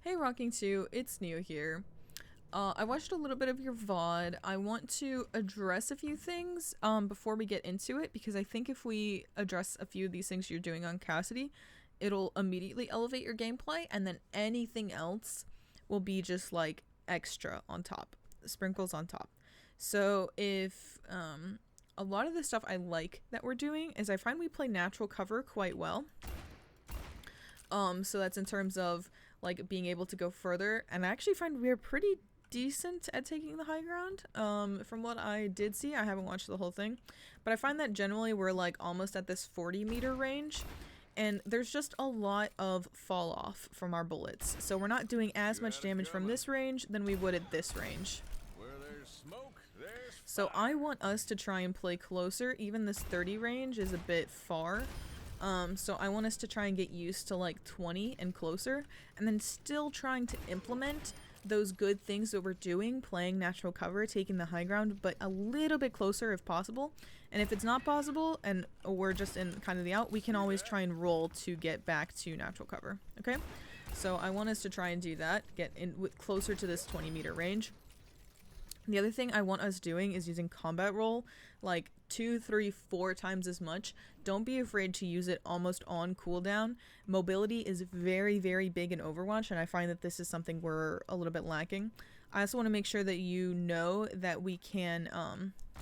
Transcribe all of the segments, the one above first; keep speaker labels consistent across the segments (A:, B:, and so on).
A: Hey RockingToo, it's Neo here. I watched a little bit of your VOD. I want to address a few things before we get into it, because I think if we address a few of these things you're doing on Cassidy, it'll immediately elevate your gameplay, and then anything else will be just like extra on top, sprinkles on top. So if a lot of the stuff I like that we're doing is I find we play natural cover quite well. So that's in terms of like being able to go further, and I actually find we're pretty decent at taking the high ground. From what I did see, I haven't watched the whole thing, but I find that generally we're like almost at this 40-meter range, and there's just a lot of fall off from our bullets, so we're not doing as much damage from this range than we would at this range.
B: Where there's smoke, there's
A: So I want us to try and play closer. Even this 30 range is a bit far. So I want us to try and get used to like 20 and closer, and then still trying to implement those good things that we're doing, playing natural cover, taking the high ground, but a little bit closer if possible. And if it's not possible and we're just in kind of the out, we can always try and roll to get back to natural cover. Okay, so I want us to try and do that, get in closer to this 20-meter range. The other thing I want us doing is using combat roll like 2, 3, 4 times as much. Don't be afraid to use it almost on cooldown. Mobility is very, very big in Overwatch, and I find that this is something we're a little bit lacking. I also want to make sure that you know that we can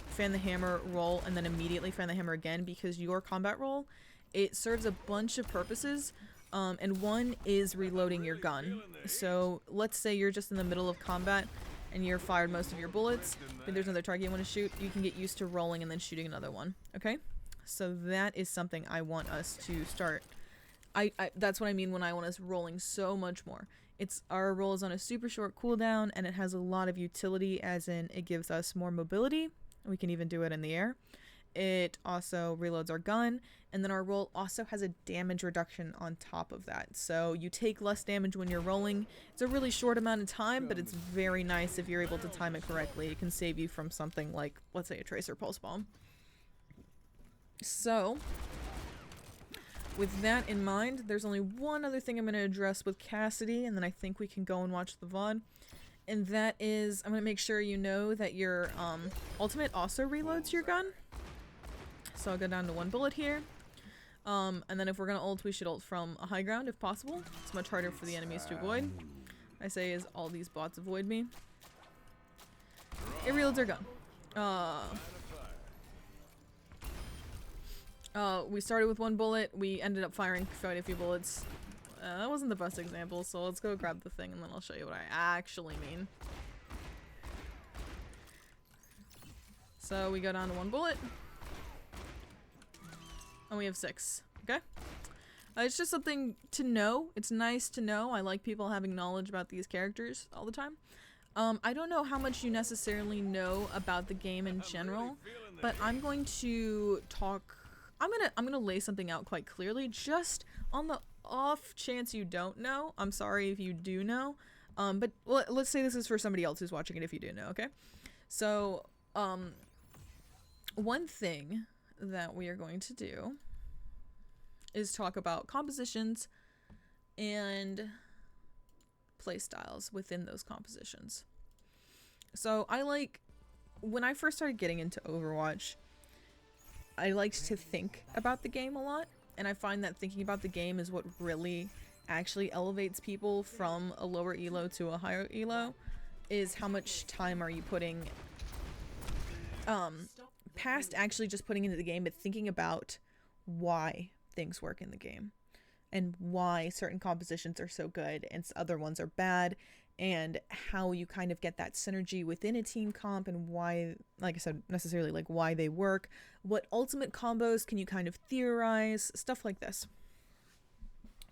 A: fan the hammer, roll, and then immediately fan the hammer again, because your combat roll, it serves a bunch of purposes. And one is reloading your gun. So let's say you're just in the middle of combat and you're fired most of your bullets, but there's another target you want to shoot, you can get used to rolling and then shooting another one, okay? So that is something I want us to start. That's what I mean when I want us rolling so much more. Our roll is on a super short cooldown, and it has a lot of utility, as in it gives us more mobility. We can even do it in the air. It also reloads our gun, and then our roll also has a damage reduction on top of that. So you take less damage when you're rolling. It's a really short amount of time, but it's very nice if you're able to time it correctly. It can save you from something like, let's say, a tracer pulse bomb. So with that in mind, there's only one other thing I'm going to address with Cassidy, and then I think we can go and watch the VOD. And that is, I'm going to make sure you know that your ultimate also reloads your gun. So I'll go down to 1 bullet here. And then if we're gonna ult, we should ult from a high ground if possible. It's much harder for the enemies to avoid. I say as all these bots avoid me. It reloads our gun. We started with 1 bullet. We ended up firing quite a few bullets. That wasn't the best example, so let's go grab the thing and then I'll show you what I actually mean. So we go down to 1 bullet. And we have 6. Okay? It's just something to know. It's nice to know. I like people having knowledge about these characters all the time. I don't know how much you necessarily know about the game in general, but I'm going to talk. I'm gonna lay something out quite clearly, just on the off chance you don't know. I'm sorry if you do know, but let's say this is for somebody else who's watching it if you do know. Okay? So, one thing that we are going to do is talk about compositions and playstyles within those compositions. So when I first started getting into Overwatch, I liked to think about the game a lot, and I find that thinking about the game is what really actually elevates people from a lower elo to a higher elo, is how much time are you putting past actually just putting into the game, but thinking about why things work in the game and why certain compositions are so good and other ones are bad, and how you kind of get that synergy within a team comp, and why, like I said, necessarily like why they work, what ultimate combos can you kind of theorize, stuff like this.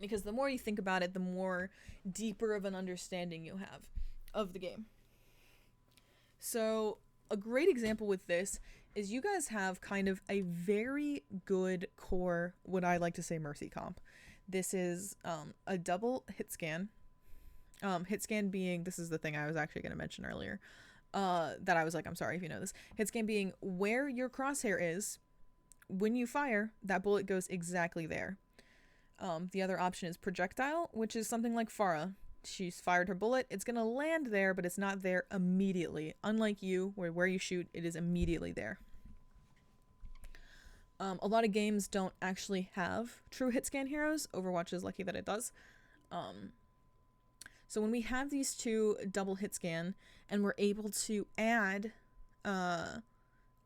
A: Because the more you think about it, the more deeper of an understanding you have of the game. So a great example with this is you guys have kind of a very good core, what I like to say, mercy comp. This is a double hit scan. Hit scan being, this is the thing I was actually going to mention earlier, that I was like, I'm sorry if you know this. Hit scan being where your crosshair is, when you fire, that bullet goes exactly there. The other option is projectile, which is something like Pharah. she's fired her bullet. It's going to land there, but it's not there immediately. Unlike you, where you shoot, it is immediately there. A lot of games don't actually have true hit scan heroes. Overwatch is lucky that it does. So when we have these two double hit scan and we're able to add a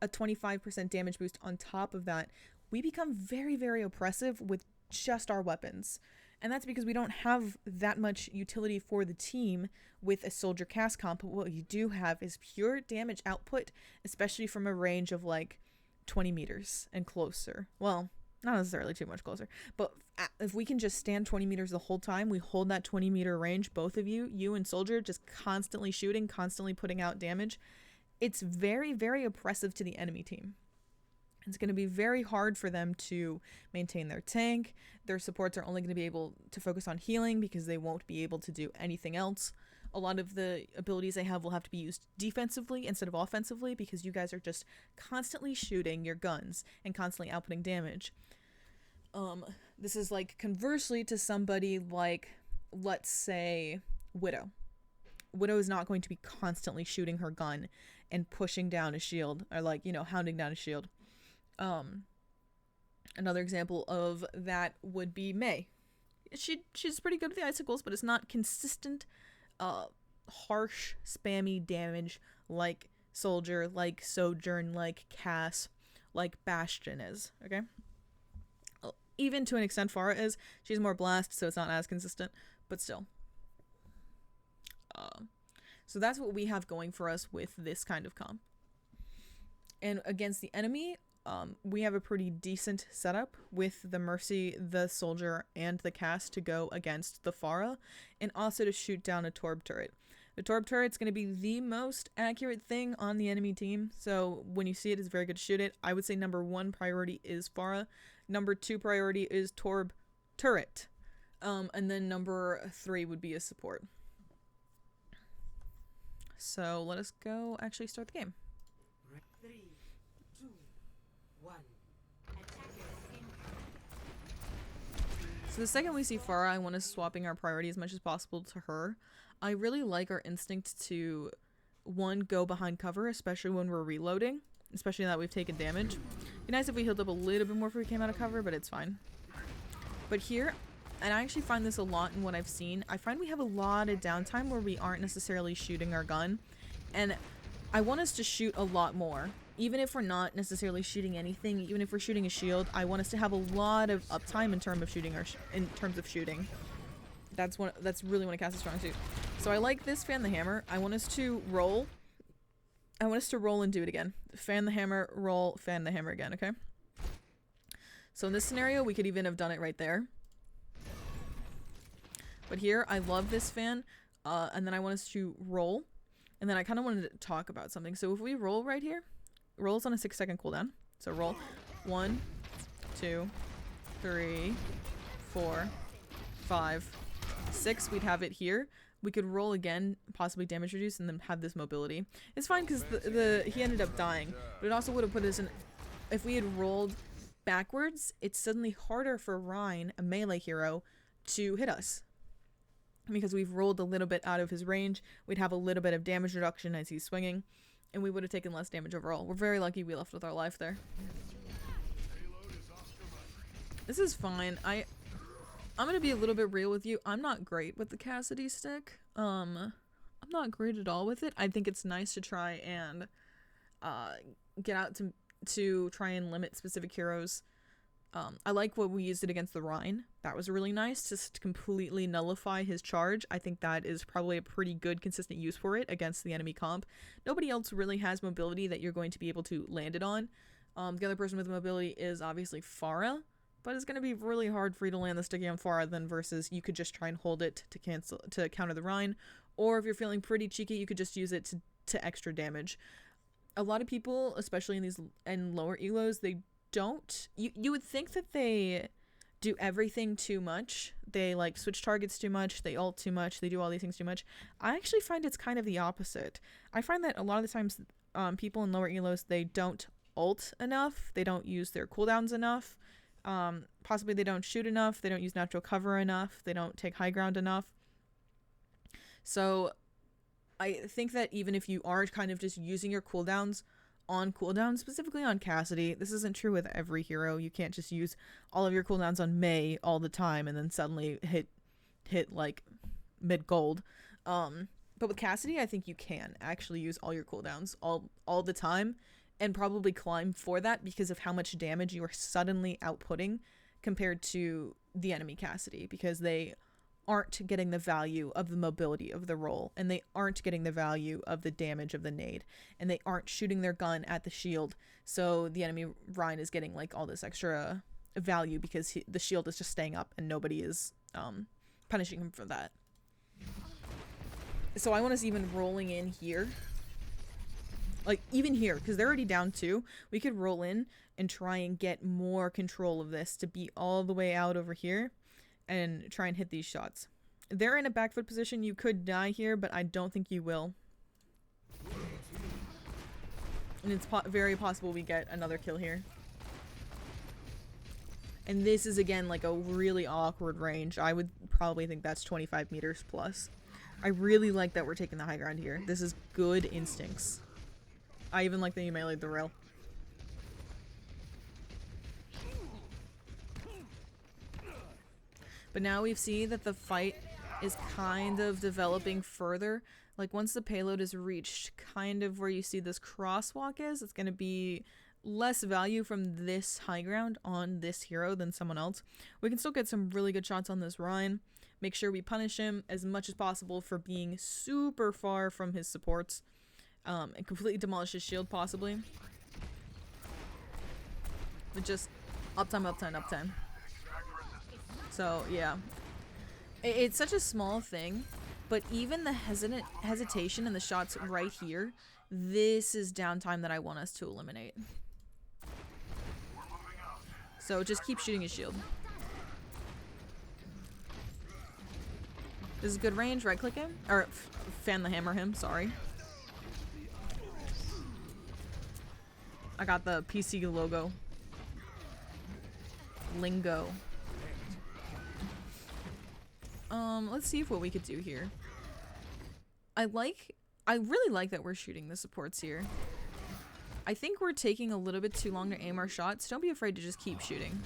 A: 25% damage boost on top of that, we become very, very oppressive with just our weapons. And that's because we don't have that much utility for the team with a soldier cast comp. But what you do have is pure damage output, especially from a range of like 20 meters and closer. Well, not necessarily too much closer, but if we can just stand 20 meters the whole time, we hold that 20-meter range, both of you and soldier, just constantly shooting, constantly putting out damage. It's very, very oppressive to the enemy team. It's going to be very hard for them to maintain their tank. Their supports are only going to be able to focus on healing because they won't be able to do anything else. A lot of the abilities they have will have to be used defensively instead of offensively because you guys are just constantly shooting your guns and constantly outputting damage. This is like conversely to somebody like, let's say, Widow. Widow is not going to be constantly shooting her gun and pushing down a shield or like, you know, hounding down a shield. Another example of that would be Mei. She's pretty good with the icicles, but it's not consistent, harsh, spammy damage like Soldier, like Sojourn, like Cass, like Bastion is, okay? Even to an extent Pharah is. She's more blast, so it's not as consistent, but still. So that's what we have going for us with this kind of comp. And against the enemy, we have a pretty decent setup with the Mercy, the Soldier, and the Cass to go against the Pharah, and also to shoot down a Torb turret. The Torb turret's going to be the most accurate thing on the enemy team, so when you see it, it's very good to shoot it. I would say number 1 priority is Pharah. Number 2 priority is Torb turret. And then number 3 would be a support. So let us go actually start the game.
C: 3, 2, 1.
A: So the second we see Pharah, I want us swapping our priority as much as possible to her. I really like our instinct to, 1, go behind cover, especially when we're reloading, especially now that we've taken damage. It'd be nice if we healed up a little bit more if we came out of cover, but it's fine. But here, and I actually find this a lot in what I've seen, I find we have a lot of downtime where we aren't necessarily shooting our gun, and I want us to shoot a lot more. Even if we're not necessarily shooting anything, even if we're shooting a shield, I want us to have a lot of uptime in terms of shooting. That's really one of Cass's strong suit. So I like this fan the hammer. I want us to roll. I want us to roll and do it again. Fan the hammer, roll, fan the hammer again, okay? So in this scenario, we could even have done it right there. But here, I love this fan, and then I want us to roll, and then I kind of wanted to talk about something. So if we roll right here, rolls on a 6-second cooldown. So roll 1, 2, 3, 4, 5, 6. We'd have it here. We could roll again, possibly damage reduce, and then have this mobility. It's fine because he ended up dying, but it also would have put us in. If we had rolled backwards, it's suddenly harder for Rhine, a melee hero, to hit us. Because we've rolled a little bit out of his range, we'd have a little bit of damage reduction as he's swinging, and we would have taken less damage overall. We're very lucky we left with our life there. This is fine. I'm gonna be a little bit real with you. I'm not great with the Cassidy stick. I'm not great at all with it. I think it's nice to try and get out to try and limit specific heroes. I like what we used it against the Rhine. That was really nice, just to completely nullify his charge. I think that is probably a pretty good consistent use for it against the enemy comp. Nobody else really has mobility that you're going to be able to land it on. The other person with mobility is obviously Pharah, but it's going to be really hard for you to land the sticky on Pharah than versus you could just try and hold it to counter the Rhine, or if you're feeling pretty cheeky, you could just use it to extra damage. A lot of people, especially in these lower elos, they don't. You would think that they do everything too much. They like switch targets too much, they ult too much, they do all these things too much. I actually find it's kind of the opposite. I find that a lot of the times people in lower elos, they don't ult enough, they don't use their cooldowns enough, possibly they don't shoot enough, they don't use natural cover enough, they don't take high ground enough. So I think that even if you are kind of just using your cooldowns on cooldown, specifically on Cassidy, this isn't true with every hero. You can't just use all of your cooldowns on Mei all the time and then suddenly hit like mid gold. But with Cassidy, I think you can actually use all your cooldowns all the time and probably climb for that because of how much damage you are suddenly outputting compared to the enemy Cassidy, because they aren't getting the value of the mobility of the roll, and they aren't getting the value of the damage of the nade, and they aren't shooting their gun at the shield, so the enemy Ryan is getting like all this extra value because the shield is just staying up and nobody is punishing him for that. So I want us even rolling in here, like even here, because they're already down 2. We could roll in and try and get more control of this to be all the way out over here and try and hit these shots. They're in a back foot position. You could die here, but I don't think you will. And it's very possible we get another kill here. And this is, again, like a really awkward range. I would probably think that's 25 meters plus. I really like that we're taking the high ground here. This is good instincts. I even like that you meleeed the rail. But now we see that the fight is kind of developing further. Like once the payload is reached kind of where you see this crosswalk is, it's going to be less value from this high ground on this hero than someone else. We can still get some really good shots on this Rhine. Make sure we punish him as much as possible for being super far from his supports. And completely demolish his shield possibly. But just uptime, uptime, uptime. So yeah, it's such a small thing, but even the hesitation and the shots right here, this is downtime that I want us to eliminate. So just keep shooting his shield. This is good range. Right click him, or fan the hammer him. Sorry. I got the PC logo. Lingo. Let's see what we could do here. I really like that we're shooting the supports here. I think we're taking a little bit too long to aim our shots. Don't be afraid to just keep shooting.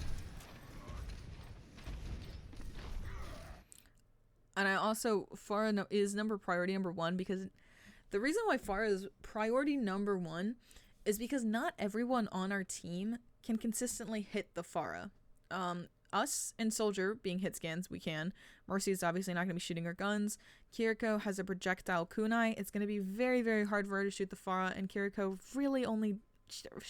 A: And I also, Pharah is priority number 1, because the reason why Pharah is priority number 1 is because not everyone on our team can consistently hit the Pharah. Us and Soldier being hit scans, we can. Mercy is obviously not going to be shooting her guns. Kiriko has a projectile kunai. It's going to be very, very hard for her to shoot the Pharah, and Kiriko really only...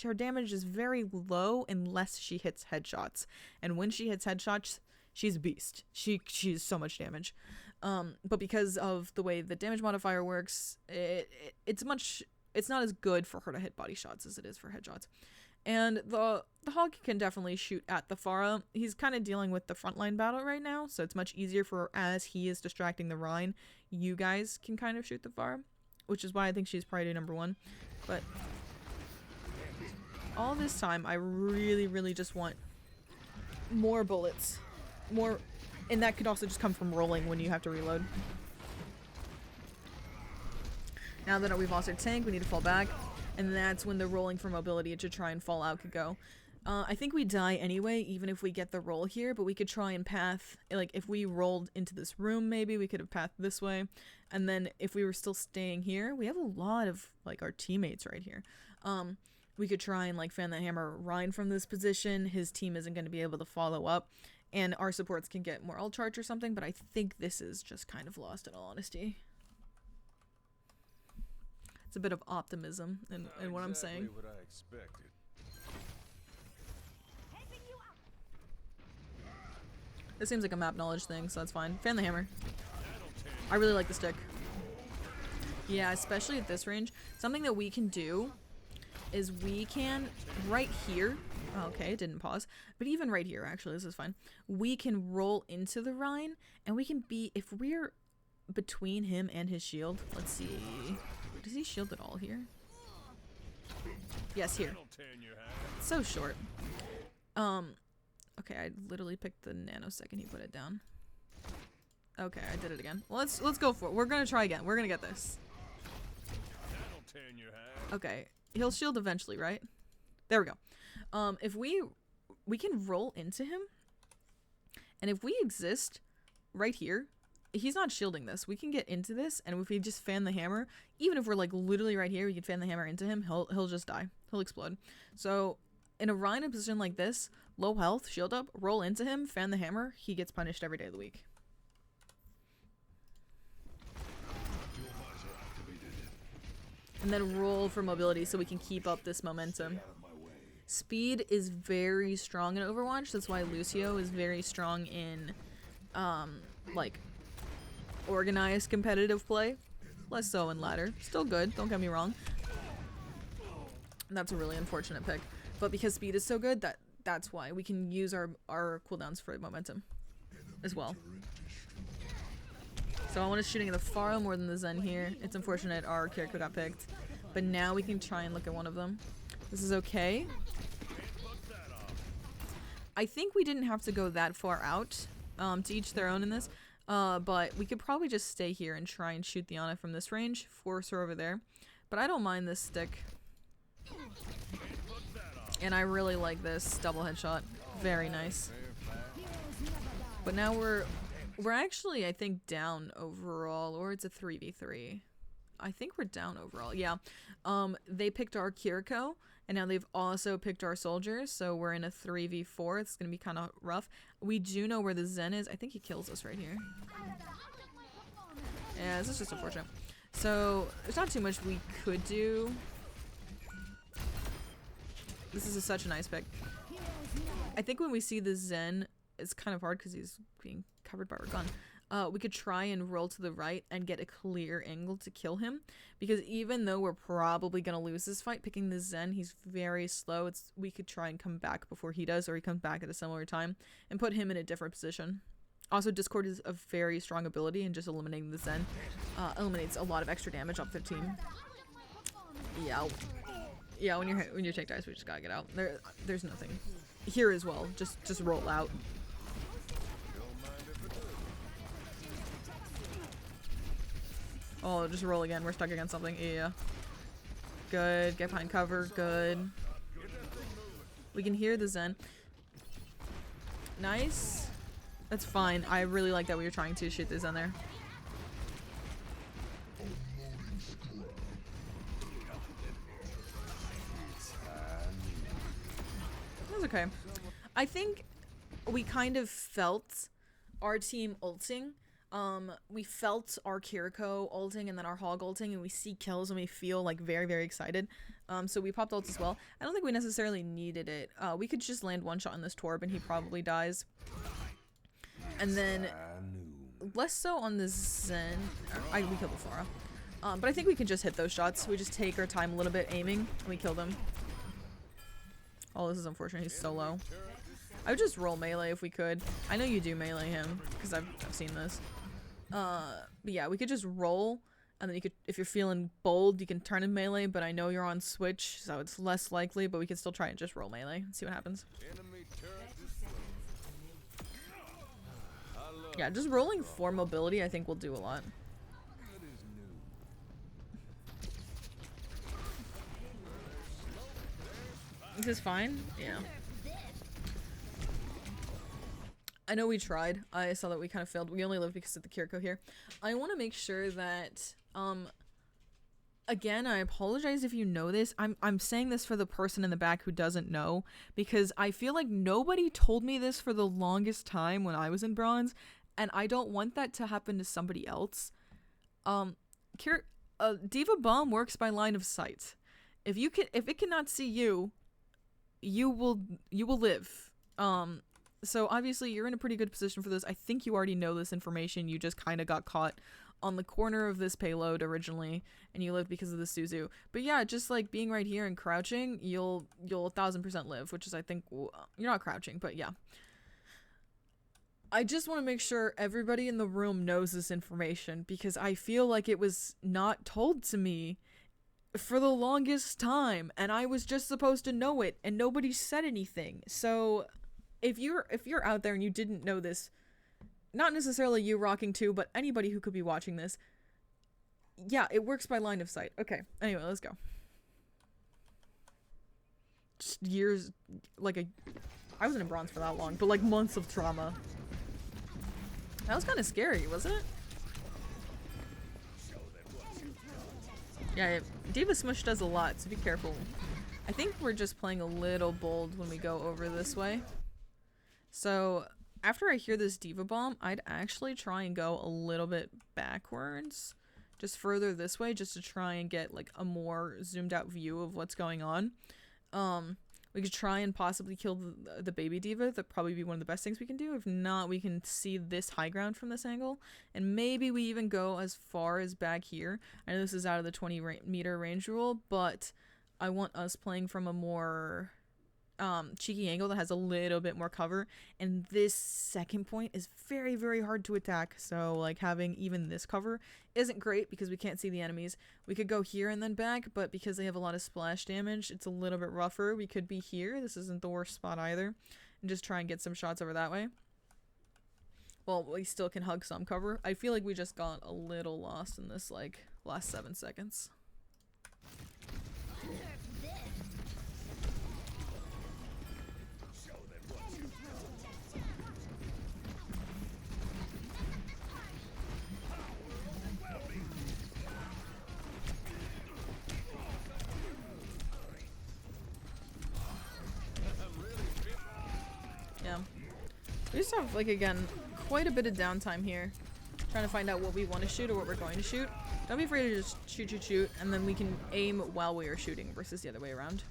A: her damage is very low unless she hits headshots. And when she hits headshots, she's a beast. She's so much damage. But because of the way the damage modifier works, it's not as good for her to hit body shots as it is for headshots. And the Hog can definitely shoot at the Pharah. He's kind of dealing with the frontline battle right now, so it's much easier for, as he is distracting the Rhine, you guys can kind of shoot the Pharah, which is why I think she's priority number 1. But all this time, I really, really just want more bullets. More, and that could also just come from rolling when you have to reload. Now that we've lost our tank, we need to fall back. And that's when the rolling for mobility to try and fall out could go. I think we die anyway, even if we get the roll here, but we could try and path, like if we rolled into this room, maybe we could have pathed this way. And then if we were still staying here, we have a lot of like our teammates right here. We could try and like fan the hammer Ryan from this position. His team isn't going to be able to follow up, and our supports can get more ult charge or something, but I think this is just kind of lost in all honesty. It's a bit of optimism in what I'm saying.
B: What I expected.
A: This seems like a map knowledge thing, so that's fine. Fan the hammer. I really like the stick. Yeah, especially at this range. Something that we can do is we can, right here, okay, it didn't pause, but even right here, actually, this is fine. We can roll into the Rhine, and we can be, if we're between him and his shield, let's see. Does he shield at all here? Yes, here. It's so short. Okay, I literally picked the nanosecond he put it down. Okay, I did it again. Well, let's go for it. We're gonna try again. We're gonna get this.
B: That'll tan your hand.
A: Okay, he'll shield eventually, right? There we go. If we can roll into him, and if we exist right here, he's not shielding this. We can get into this, and if we just fan the hammer, even if we're like literally right here, we can fan the hammer into him. He'll just die. He'll explode. So in a Rhino position like this, low health, shield up, roll into him, fan the hammer, he gets punished every day of the week. And then roll for mobility so we can keep up this momentum. Speed is very strong in Overwatch. That's why Lucio is very strong in, like, organized competitive play. Less so in ladder. Still good, don't get me wrong. That's a really unfortunate pick. But because speed is so good, that's why we can use our cooldowns for momentum as well. So I want to shooting at the Pharah more than the Zen here. It's unfortunate our character got picked. But now we can try and look at one of them. This is okay. I think we didn't have to go that far out, to each their own in this. But we could probably just stay here and try and shoot the Ana from this range. Force her over there. But I don't mind this stick. And I really like this double headshot. Very nice. But now we're actually, I think, down overall. Or it's a 3v3. I think we're down overall. Yeah. They picked our Kiriko. And now they've also picked our soldiers, so we're in a 3v4. It's going to be kind of rough. We do know where the Zen is. I think he kills us right here. Yeah, this is just unfortunate. So, there's not too much we could do. This is such a nice pick. I think when we see the Zen, it's kind of hard because he's being covered by our gun. We could try and roll to the right and get a clear angle to kill him. Because even though we're probably going to lose this fight, picking the Zen, he's very slow. We could try and come back before he does, or he comes back at a similar time, and put him in a different position. Also, Discord is a very strong ability, and just eliminating the Zen eliminates a lot of extra damage off their team. Yeah. Yeah, when your tank dies, we just gotta get out. There's nothing. Here as well. Just roll out. Oh, just roll again. We're stuck against something. Yeah. Good. Get behind cover. Good. We can hear the Zen. Nice. That's fine. I really like that we were trying to shoot the Zen there. That's okay. I think we kind of felt our team ulting. We felt our Kiriko ulting and then our Hog ulting, and we see kills and we feel like very, very excited. So we popped ults as well. I don't think we necessarily needed it. We could just land one shot on this Torb and he probably dies. And then less so on this Zen. We killed the Pharah. But I think we can just hit those shots. We just take our time a little bit aiming and we kill them. Oh, this is unfortunate. He's so low. I would just roll melee if we could. I know you do melee him because I've seen this. But yeah, we could just roll, and then you could, if you're feeling bold, you can turn in melee, but I know you're on switch, so it's less likely, but we can still try and just roll melee and see what happens. Yeah, just rolling for mobility I think will do a lot. This is fine? Yeah. I know we tried. I saw that we kind of failed. We only live because of the Kiriko here. I want to make sure that, again, I apologize if you know this. I'm saying this for the person in the back who doesn't know, because I feel like nobody told me this for the longest time when I was in bronze, and I don't want that to happen to somebody else. Diva Bomb works by line of sight. If it cannot see you, you will live. So obviously you're in a pretty good position for this. I think you already know this information. You just kind of got caught on the corner of this payload originally, and you lived because of the Suzu. But yeah, just like being right here and crouching, you'll 1000% live, which is, I think, you're not crouching, but yeah. I just want to make sure everybody in the room knows this information, because I feel like it was not told to me for the longest time, and I was just supposed to know it, and nobody said anything. So if you're out there and you didn't know this, not necessarily you RockingToo, but anybody who could be watching this. Yeah, it works by line of sight. Okay, anyway, let's go. Just years, I wasn't in bronze for that long, but like months of trauma. That was kind of scary, wasn't it? Yeah, Diva Smush does a lot, so be careful. I think we're just playing a little bold when we go over this way. So, after I hear this Diva Bomb, I'd actually try and go a little bit backwards. Just further this way, just to try and get like a more zoomed out view of what's going on. We could try and possibly kill the baby diva. That'd probably be one of the best things we can do. If not, we can see this high ground from this angle. And maybe we even go as far as back here. I know this is out of the 20-meter range rule, but I want us playing from a more cheeky angle that has a little bit more cover. And this second point is very, very hard to attack. So like having even this cover isn't great because we can't see the enemies. We could go here and then back, but because they have a lot of splash damage, it's a little bit rougher. We could be here. This isn't the worst spot either. And just try and get some shots over that way. Well, we still can hug some cover. I feel like we just got a little lost in this like last 7 seconds. Yeah. We just have, like, again, quite a bit of downtime here. Trying to find out what we want to shoot or what we're going to shoot. Don't be afraid to just shoot, and then we can aim while we are shooting versus the other way around.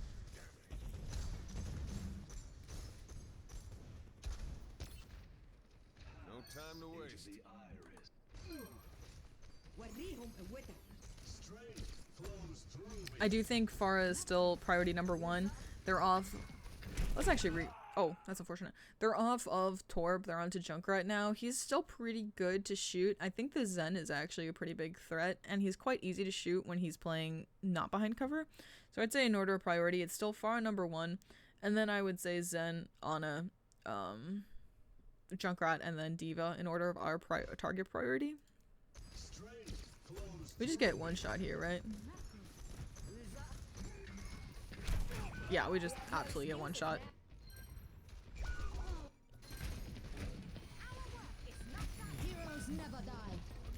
B: No time to waste.
A: I do think Farah is still priority number 1. They're off. Let's actually oh, that's unfortunate. They're off of Torb. They're onto Junkrat now. He's still pretty good to shoot. I think the Zen is actually a pretty big threat, and he's quite easy to shoot when he's playing not behind cover. So I'd say in order of priority, it's still Farah number 1, and then I would say Zen, Ana, Junkrat, and then Diva in order of our target priority. We just get one shot here, right? Yeah, we just absolutely get one shot.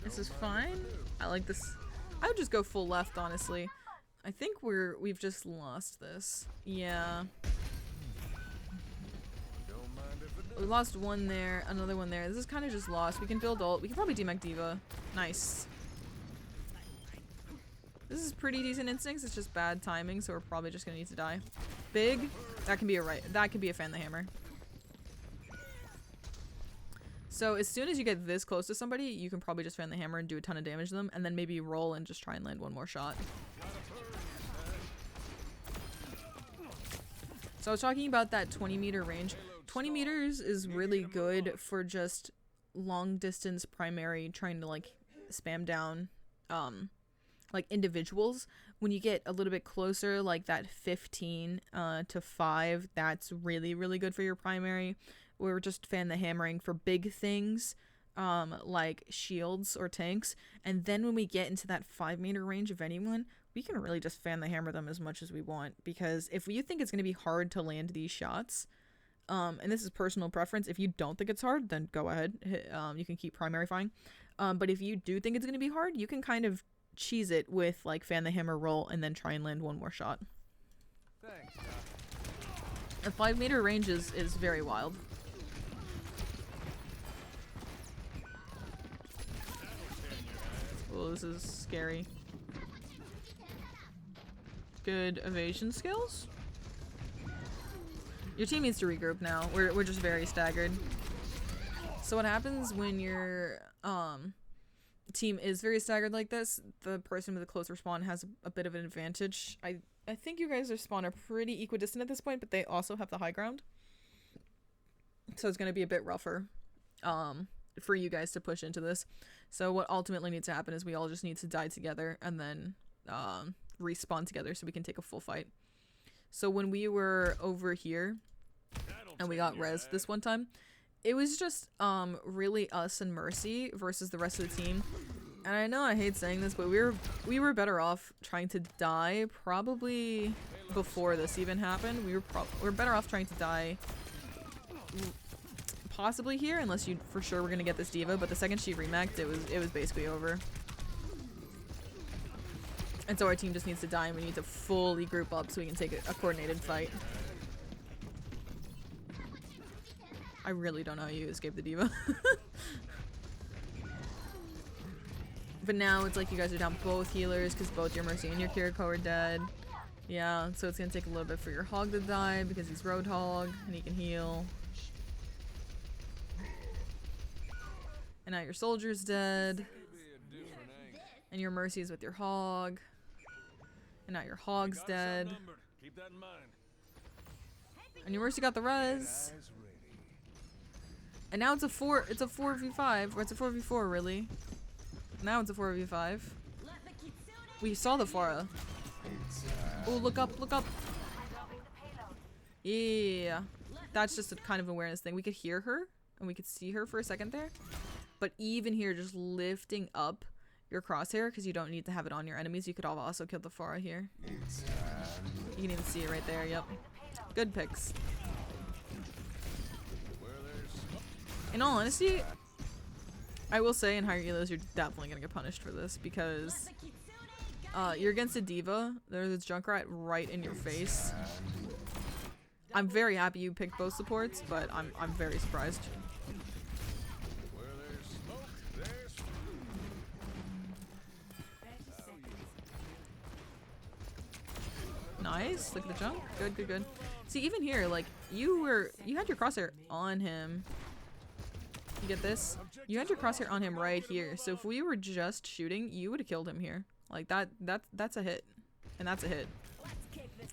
A: This is fine. I like this. I would just go full left, honestly. I think we've just lost this. Yeah. We lost one there, another one there. This is kind of just lost. We can build ult. We can probably demech Diva. Nice. This is pretty decent instincts. It's just bad timing, so we're probably just gonna need to die. Big. That can be a fan the hammer. So as soon as you get this close to somebody, you can probably just fan the hammer and do a ton of damage to them, and then maybe roll and just try and land one more shot. So I was talking about that 20-meter range. 20 meters is really good for just long distance primary, trying to like spam down like individuals. When you get a little bit closer, like that 15 to 5, that's really, really good for your primary. We're just fan the hammering for big things like shields or tanks, and then when we get into that 5-meter range of anyone, we can really just fan the hammer them as much as we want, because if you think it's going to be hard to land these shots, and this is personal preference, if you don't think it's hard, then go ahead, you can keep primary fine, but if you do think it's going to be hard, you can kind of cheese it with like fan the hammer roll and then try and land one more shot.
B: Thanks.
A: A 5-meter range is very wild. Oh, this is scary. Good evasion skills. Your team needs to regroup now. We're just very staggered. So what happens when your team is very staggered like this? The person with the close respawn has a bit of an advantage. I think you guys' spawn are pretty equidistant at this point, but they also have the high ground. So it's going to be a bit rougher for you guys to push into this. So what ultimately needs to happen is we all just need to die together and then respawn together so we can take a full fight. So when we were over here and we got rezzed this one time, it was just really us and Mercy versus the rest of the team. And I know I hate saying this, but we were better off trying to die probably before this even happened. We were better off trying to die possibly here, unless you for sure were gonna get this diva. But the second she remaxed, it was basically over. And so our team just needs to die, and we need to fully group up so we can take a coordinated fight. I really don't know how you escape the diva. But now it's like you guys are down both healers because both your Mercy and your Kiriko are dead. Yeah, so it's gonna take a little bit for your Hog to die because he's Roadhog and he can heal. And now your Soldier's dead. And your Mercy's with your Hog. And now your Hog's dead.
B: Keep that in mind.
A: And your Mercy got the res. And now it's a 4v5, or it's a 4v4 really. Now it's a 4v5. We saw the Pharah. Oh, look up, look up. Yeah. That's just a kind of awareness thing. We could hear her and we could see her for a second there. But even here, just lifting up your crosshair, because you don't need to have it on your enemies. You could also kill the Pharah here. You can even see it right there, yep. Good picks. In all honesty, I will say in higher elos, you're definitely gonna get punished for this because you're against a diva. There's a Junkrat right in your face. I'm very happy you picked both supports, but I'm very surprised.
B: Where there's smoke, there's
A: Nice. Look at the jump. Good, good, good. See, even here, like you had your crosshair on him. You get this? You had your crosshair on him right here. So if we were just shooting, you would have killed him here. Like that's a hit. And that's a hit.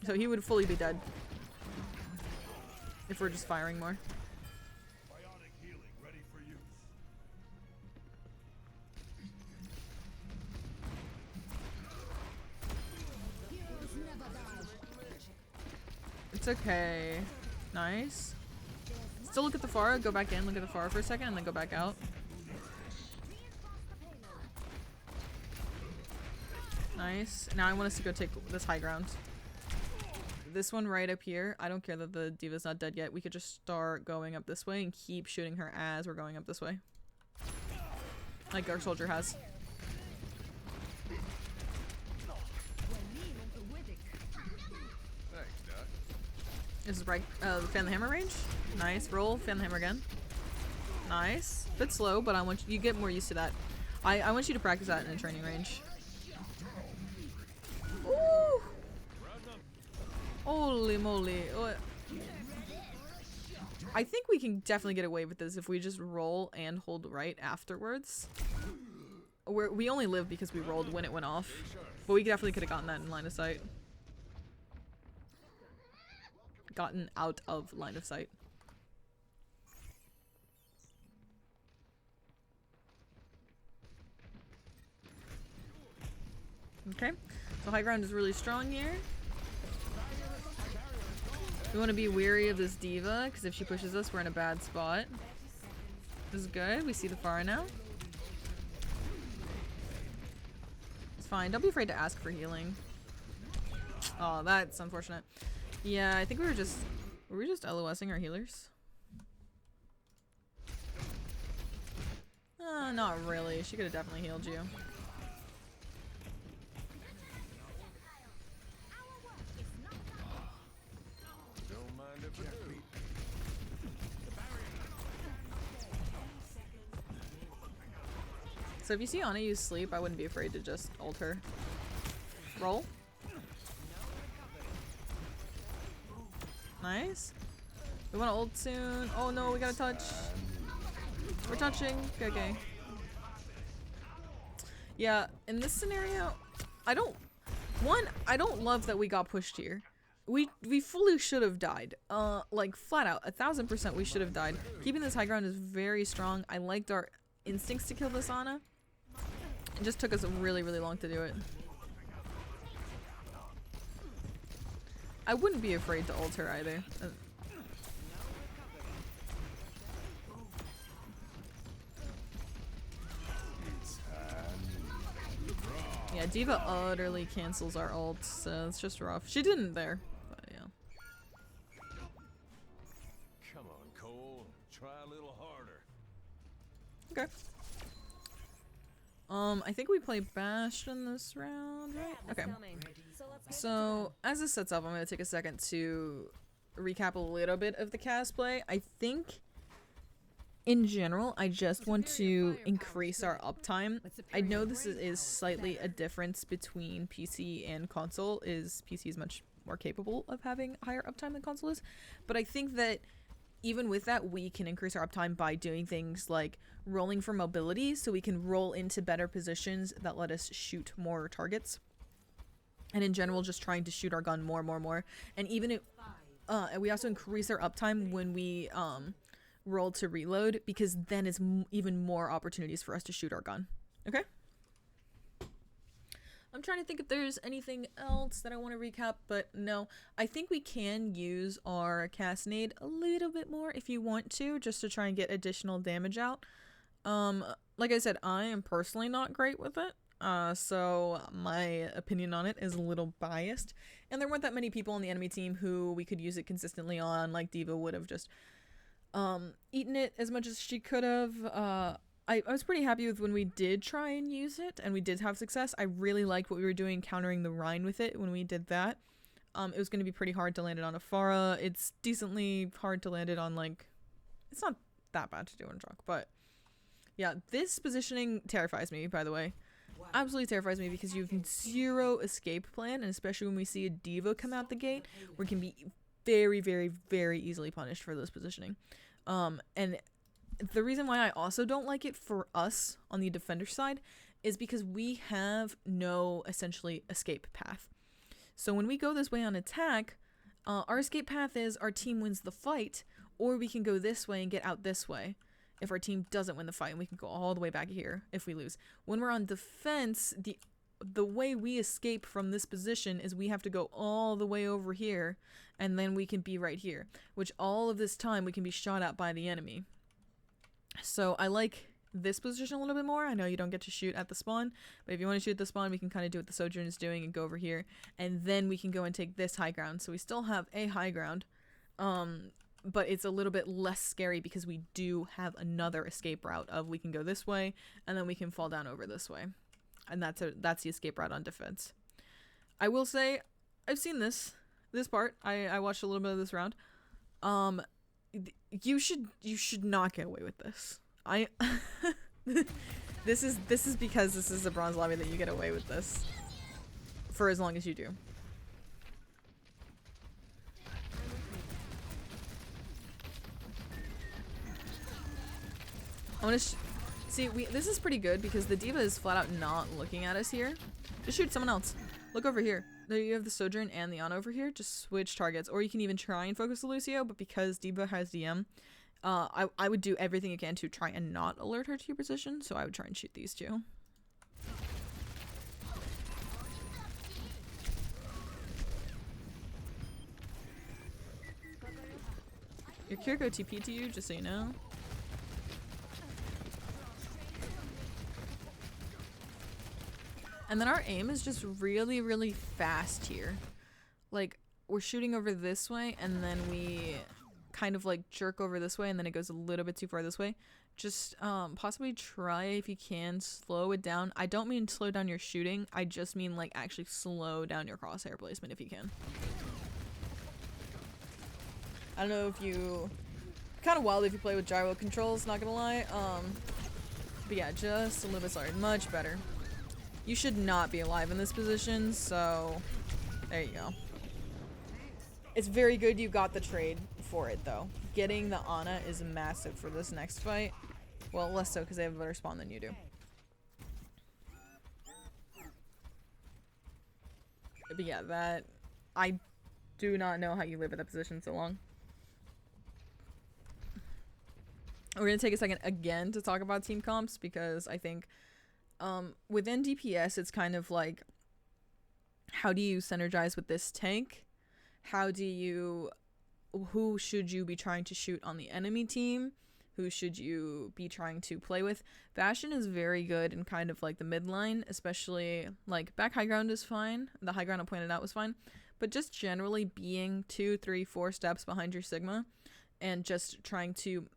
A: So he would fully be dead. If we're just firing more.
B: bionic healing ready for use.
A: It's okay. Nice. Still look at the Pharah, go back in, look at the Pharah for a second, and then go back out. Nice. Now I want us to go take this high ground. This one right up here, I don't care that the diva's not dead yet. We could just start going up this way and keep shooting her as we're going up this way. Like our soldier has.
B: Thanks, Doc.
A: This is right, fan the hammer range. Nice, roll, fan the hammer again. Nice. Bit slow, but I want you get more used to that. I want you to practice that in a training range. Ooh! Holy moly. I think we can definitely get away with this if we just roll and hold right afterwards. We only live because we rolled when it went off. But we definitely could have gotten that in line of sight. Gotten out of line of sight. Okay, so high ground is really strong here. We want to be wary of this diva, because if she pushes us, we're in a bad spot. This is good. We see the Pharah now. It's fine. Don't be afraid to ask for healing. Oh, that's unfortunate. Yeah, I think were we just LOSing our healers? Not really. She could have definitely healed you.
B: Don't mind if I do.
A: So if you see Ana use sleep, I wouldn't be afraid to just ult her. Roll. Nice. We want to ult soon. Oh no, we gotta touch. We're touching. Okay, okay. Yeah, in this scenario, I don't love that we got pushed here. We fully should have died. Like flat out, 1000% we should have died. Keeping this high ground is very strong. I liked our instincts to kill this Ana. It just took us really, really long to do it. I wouldn't be afraid to ult her either. Yeah, Diva utterly cancels our ult, so it's just rough. She didn't there, but yeah.
B: Come on, Cole. Try a little harder.
A: Okay. I think we play Bastion this round, right? Okay. So, as this sets up, I'm going to take a second to recap a little bit of the cast play. I think, in general, I just want to increase our uptime. I know this is slightly a difference between PC and console, is PC is much more capable of having higher uptime than console is, but I think that even with that, we can increase our uptime by doing things like rolling for mobility, so we can roll into better positions that let us shoot more targets. And in general, just trying to shoot our gun more. And even if, we also increase our uptime when we roll to reload, because then it's even more opportunities for us to shoot our gun. Okay? I'm trying to think if there's anything else that I want to recap, but no. I think we can use our Cassidy a little bit more if you want to, just to try and get additional damage out. Like I said, I am personally not great with it, so my opinion on it is a little biased. And there weren't that many people on the enemy team who we could use it consistently on, like Diva would have just eaten it as much as she could have. I was pretty happy with when we did try and use it, and we did have success. I really liked what we were doing countering the Rhine with it when we did that. It was going to be pretty hard to land it on a Pharah. It's decently hard to land it on, like... It's not that bad to do on a truck, but... Yeah, this positioning terrifies me, by the way. Absolutely terrifies me, because you have zero escape plan, and especially when we see a Diva come out the gate, we can be very, very, very easily punished for this positioning. And... the reason why I also don't like it for us on the defender side is because we have no, essentially, escape path. So when we go this way on attack, our escape path is our team wins the fight, or we can go this way and get out this way if our team doesn't win the fight, and we can go all the way back here if we lose. When we're on defense, the way we escape from this position is we have to go all the way over here, and then we can be right here, which all of this time we can be shot at by the enemy. So I like this position a little bit more. I know you don't get to shoot at the spawn, but if you want to shoot at the spawn, we can kind of do what the Sojourn is doing and go over here, and then we can go and take this high ground. So we still have a high ground, but it's a little bit less scary because we do have another escape route of we can go this way, and then we can fall down over this way, and that's the escape route on defense. I will say, I've seen this part. I watched a little bit of this round. You should not get away with this. This is because this is a bronze lobby that you get away with this for as long as you do. I want to see. This is pretty good because the Diva is flat out not looking at us here. Just shoot someone else. Look over here. There you have the Sojourn and the Ana over here. Just switch targets. Or you can even try and focus the Lucio, but because Diva has DM, I would do everything you can to try and not alert her to your position, so I would try and shoot these two. Your Kiriko TP to you, just so you know. And then our aim is just really, really fast here. Like, we're shooting over this way, and then we kind of like jerk over this way, and then it goes a little bit too far this way. Just possibly try, if you can, slow it down. I don't mean slow down your shooting. I just mean like actually slow down your crosshair placement if you can. I don't know if you... kind of wild if you play with gyro controls, not gonna lie. But yeah, just a little bit slower. Much better. You should not be alive in this position, so there you go. It's very good you got the trade for it, though. Getting the Ana is massive for this next fight. Well, less so because they have a better spawn than you do. But yeah, that... I do not know how you live at that position so long. We're going to take a second again to talk about team comps because I think within DPS it's kind of like, how do you synergize with this tank? How do you... who should you be trying to shoot on the enemy team? who should you be trying to play with. Bastion is very good in kind of like the midline, especially like back high ground is fine. The high ground I pointed out was fine. But just generally being 2, 3, 4 steps behind your Sigma and just trying to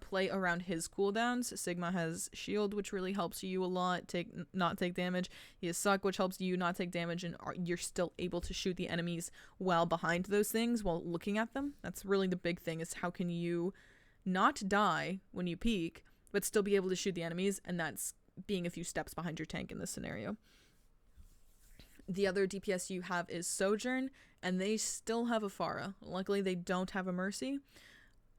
A: play around his cooldowns. Sigma has shield, which really helps you a lot, not take damage. He has suck, which helps you not take damage, and you're still able to shoot the enemies while behind those things, while looking at them. That's really the big thing, is how can you not die when you peek, but still be able to shoot the enemies, and that's being a few steps behind your tank in this scenario. The other DPS you have is Sojourn, and they still have a Pharah. Luckily, they don't have a Mercy.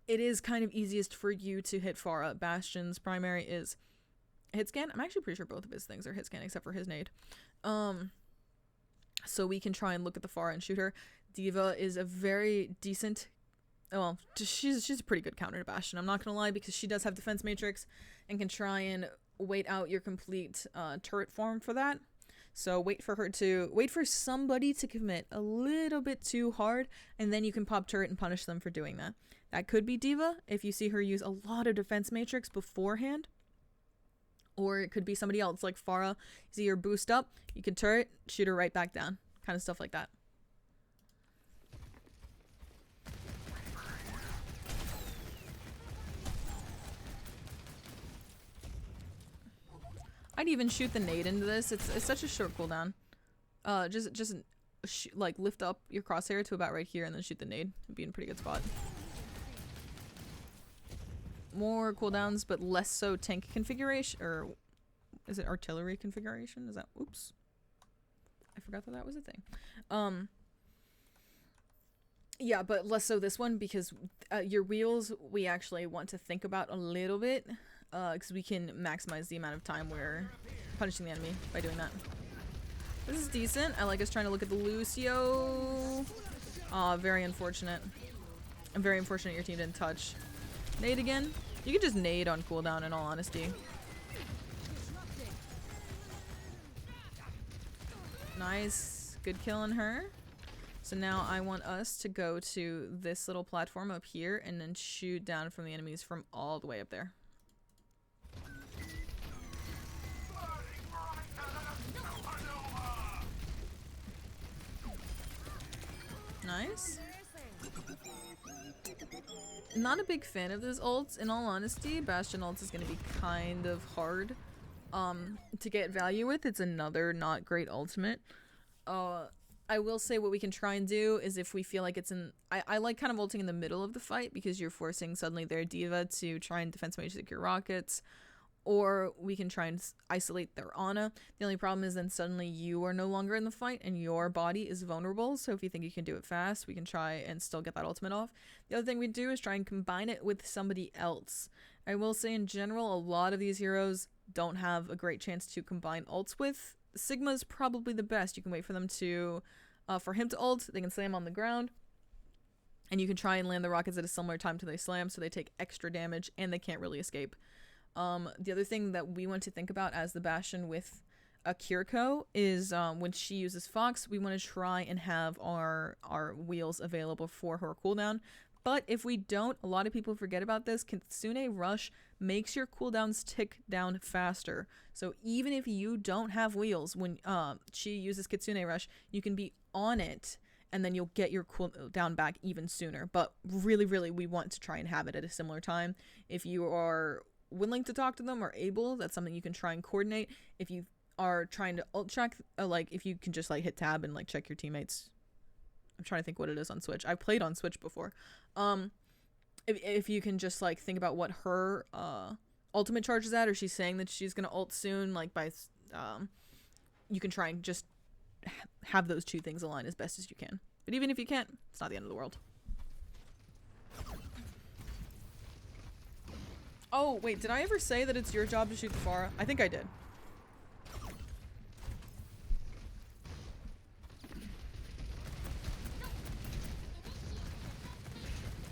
A: It is kind of easiest for you to hit Pharah. Bastion's primary is hit scan. I'm actually pretty sure both of his things are hit scan except for his nade. So we can try and look at the Pharah and shoot her. D.Va is a very decent, well, she's a pretty good counter to Bastion. I'm not gonna lie, because she does have defense matrix and can try and wait out your complete turret farm for that. So wait for somebody to commit a little bit too hard, and then you can pop turret and punish them for doing that. That could be D.Va if you see her use a lot of defense matrix beforehand. Or it could be somebody else like Pharah. You see her boost up, you can turret, shoot her right back down. Kind of stuff like that. I'd even shoot the nade into this. It's such a short cooldown. Just like lift up your crosshair to about right here and then shoot the nade. It'd be in a pretty good spot. More cooldowns, but less so tank configuration, or is it artillery configuration? Is that, oops. I forgot that was a thing. Yeah, but less so this one, because your wheels we actually want to think about a little bit, because we can maximize the amount of time we're punishing the enemy by doing that. This is decent. I like us trying to look at the Lucio. Aw, very unfortunate. I'm very unfortunate your team didn't touch. Nade again? You can just nade on cooldown, in all honesty. Nice. Good kill on her. So now I want us to go to this little platform up here and then shoot down from the enemies from all the way up there. Nice. Not a big fan of those ults, in all honesty. Bastion ults is going to be kind of hard to get value with. It's another not great ultimate. I will say what we can try and do is, if we feel like it's in... I like kind of ulting in the middle of the fight, because you're forcing suddenly their D.Va to try and defense matrix your rockets. Or we can try and isolate their Ana. The only problem is then suddenly you are no longer in the fight and your body is vulnerable. So if you think you can do it fast, we can try and still get that ultimate off. The other thing we do is try and combine it with somebody else. I will say in general, a lot of these heroes don't have a great chance to combine ults with. Sigma's probably the best. You can wait for them to, for him to ult. They can slam on the ground. And you can try and land the rockets at a similar time to they slam, so they take extra damage and they can't really escape. The other thing that we want to think about as the Bastion with Kiriko is when she uses Fox, we want to try and have our wheels available for her cooldown. But if we don't, a lot of people forget about this. Kitsune Rush makes your cooldowns tick down faster. So even if you don't have wheels when she uses Kitsune Rush, you can be on it and then you'll get your cooldown back even sooner. But really, really, we want to try and have it at a similar time. If you are willing to talk to them or able, that's something you can try and coordinate. If you are trying to ult check, like if you can just like hit tab and like check your teammates. I'm trying to think what it is on Switch. I played on Switch before. If you can just like think about what her ultimate charge is at, or she's saying that she's gonna ult soon, like by you can try and just have those two things align as best as you can. But even if you can't, it's not the end of the world. Oh, wait, did I ever say that it's your job to shoot the Pharah? I think I did.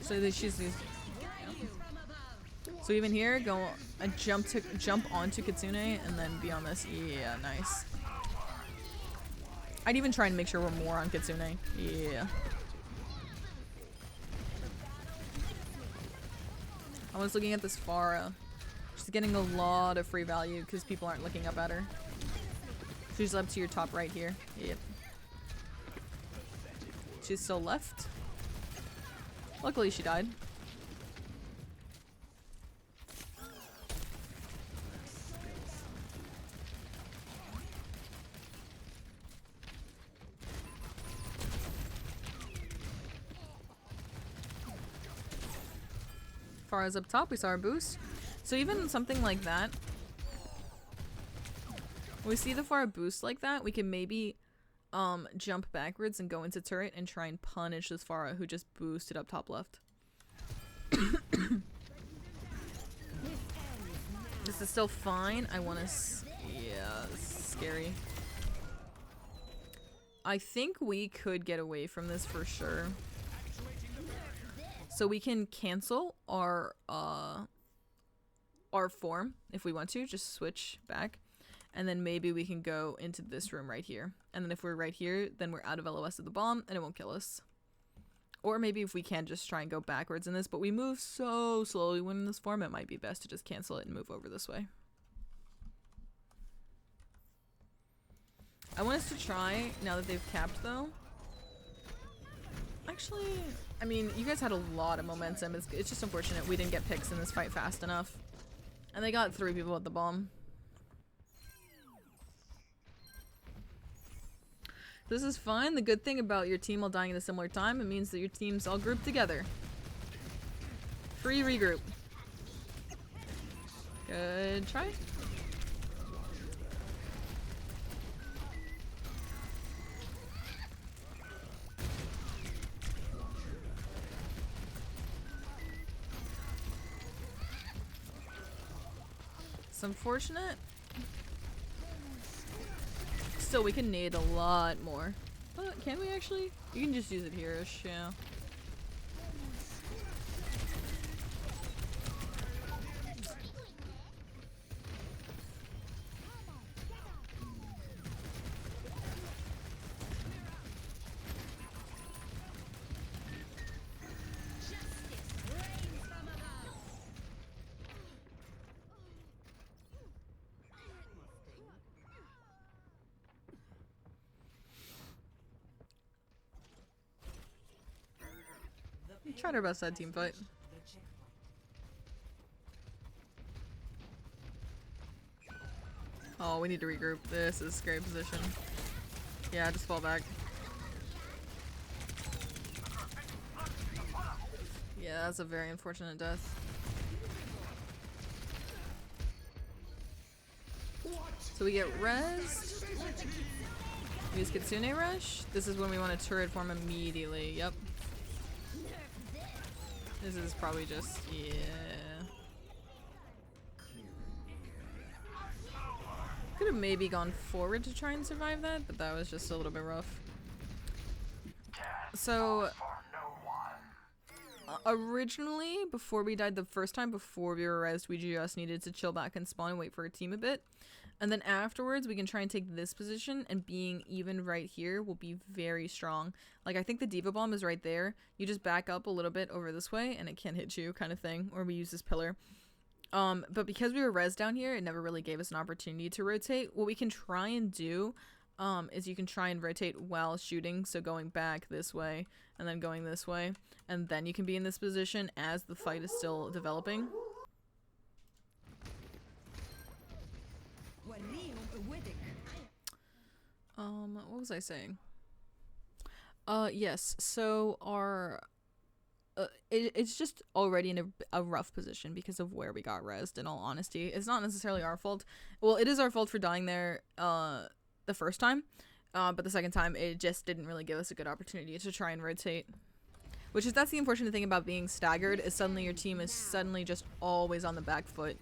A: So that she's these. So even here, go a jump onto Kitsune and then be on this. Yeah, nice. I'd even try and make sure we're more on Kitsune. Yeah. I was looking at this Farah. She's getting a lot of free value because people aren't looking up at her. She's up to your top right here. Yep. She's still left. Luckily she died. Farah's up top, we saw our boost. So even something like that, when we see the Farah boost like that, we can maybe jump backwards and go into turret and try and punish this Farah who just boosted up top left. This is still fine. I want to yeah, this is scary. I think we could get away from this for sure. So we can cancel our form if we want to, just switch back. And then maybe we can go into this room right here. And then if we're right here, then we're out of LOS of the bomb and it won't kill us. Or maybe if we can just try and go backwards in this, but we move so slowly when in this form, it might be best to just cancel it and move over this way. I want us to try, now that they've capped though. Actually, I mean, you guys had a lot of momentum. It's just unfortunate we didn't get picks in this fight fast enough. And they got 3 people at the bomb. This is fine. The good thing about your team all dying at a similar time, it means that your team's all grouped together. Free regroup. Good try. It's unfortunate. Still, we can nade a lot more. But can we actually? You can just use it here-ish, yeah. We tried our best that team fight. Oh, we need to regroup. This is a scary position. Yeah, just fall back. Yeah, that's a very unfortunate death. So we get rezzed. We use Kitsune Rush. This is when we want to turret form immediately. Yep. This is probably just, yeah. Could have maybe gone forward to try and survive that, but that was just a little bit rough. So, originally, before we died the first time, before we were rezzed, we just needed to chill back and spawn and wait for a team a bit. And then afterwards, we can try and take this position, and being even right here will be very strong. Like, I think the Diva Bomb is right there. You just back up a little bit over this way, and it can't hit you, kind of thing. Or we use this pillar. But because we were res down here, it never really gave us an opportunity to rotate. What we can try and do is you can try and rotate while shooting. So going back this way, and then going this way. And then you can be in this position as the fight is still developing. What was I saying? Yes, so our it's just already in a rough position because of where we got rezzed, in all honesty. It's not necessarily our fault. Well, it is our fault for dying there the first time, but the second time it just didn't really give us a good opportunity to try and rotate. That's the unfortunate thing about being staggered, is suddenly your team is suddenly just always on the back foot.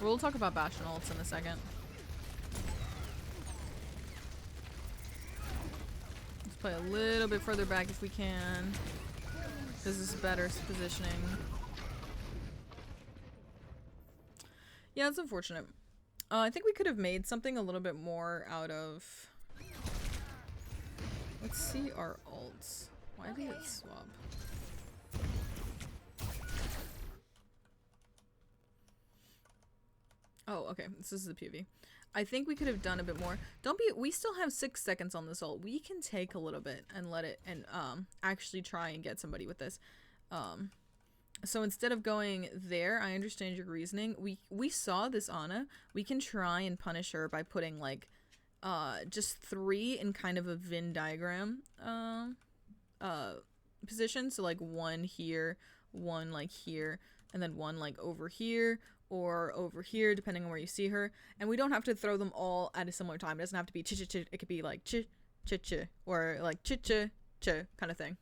A: We'll talk about Bastion ults in a second. Let's play a little bit further back if we can. This is better positioning. Yeah, it's unfortunate. I think we could have made something a little bit more out of... Let's see our alts. Why did it swap? Oh, okay. This is the PV. I think we could have done a bit more. We still have 6 seconds on this ult. We can take a little bit and let it, and actually try and get somebody with this. So instead of going there, I understand your reasoning. We saw this Ana. We can try and punish her by putting like just 3 in kind of a Venn diagram position. So like 1 here, 1 like here, and then 1 like over here or over here, depending on where you see her. And we don't have to throw them all at a similar time. It doesn't have to be ch ch ch. It could be like ch ch ch or like ch ch ch kind of thing.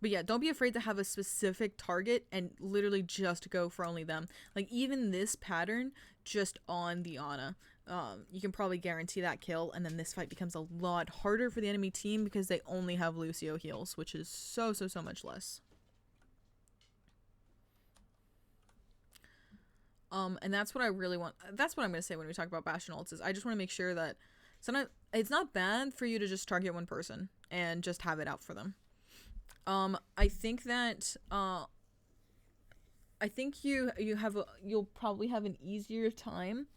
A: But yeah, don't be afraid to have a specific target and literally just go for only them. Like even this pattern just on the Ana. You can probably guarantee that kill, and then this fight becomes a lot harder for the enemy team because they only have Lucio heals, which is so much less. And that's what I really want. That's what I'm going to say when we talk about Bastion ults is I just want to make sure that sometimes it's not bad for you to just target one person and just have it out for them. I think that, I think you'll probably have an easier time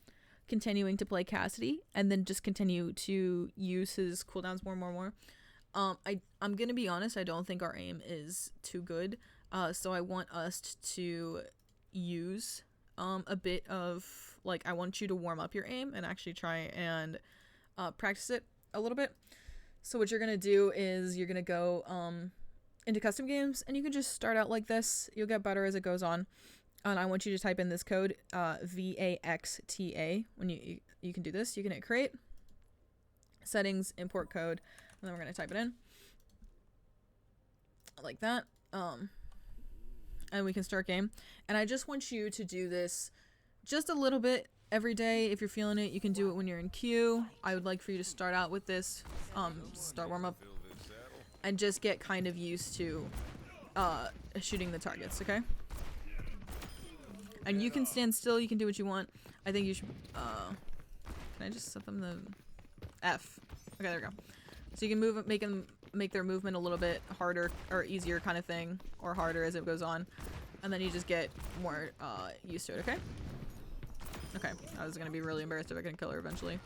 A: continuing to play Cassidy and then just continue to use his cooldowns more. I'm gonna be honest, I don't think our aim is too good. So I want us to use, a bit of, like, I want you to warm up your aim and actually try and, practice it a little bit. So what you're gonna do is you're gonna go, into custom games, and you can just start out like this. You'll get better as it goes on. And I want you to type in this code, VAXTA. When you can do this, you can hit create, settings, import code, and then we're gonna type it in like that. And we can start game. And I just want you to do this just a little bit every day. If you're feeling it, you can do it when you're in queue. I would like for you to start out with this, start warm up, and just get kind of used to shooting the targets, okay? And you can stand still, you can do what you want. I think you should, can I just set them the F? Okay, there we go. So you can move, make their movement a little bit harder or easier kind of thing, or harder as it goes on. And then you just get more used to it, okay? Okay, I was gonna be really embarrassed if I couldn't kill her eventually.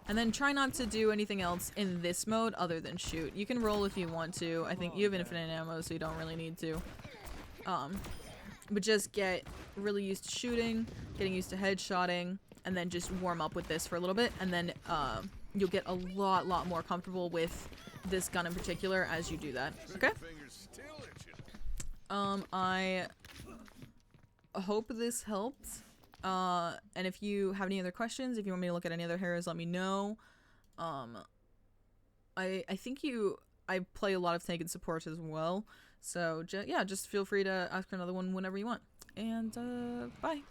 A: And then try not to do anything else in this mode other than shoot. You can roll if you want to. I think you have infinite ammo, so you don't really need to. But just get really used to shooting, getting used to headshotting, and then just warm up with this for a little bit. And then you'll get a lot more comfortable with this gun in particular as you do that. Okay? I hope this helped. And if you have any other questions, if you want me to look at any other heroes, let me know. I think I play a lot of tank and support as well. So yeah, just feel free to ask for another one whenever you want. And bye.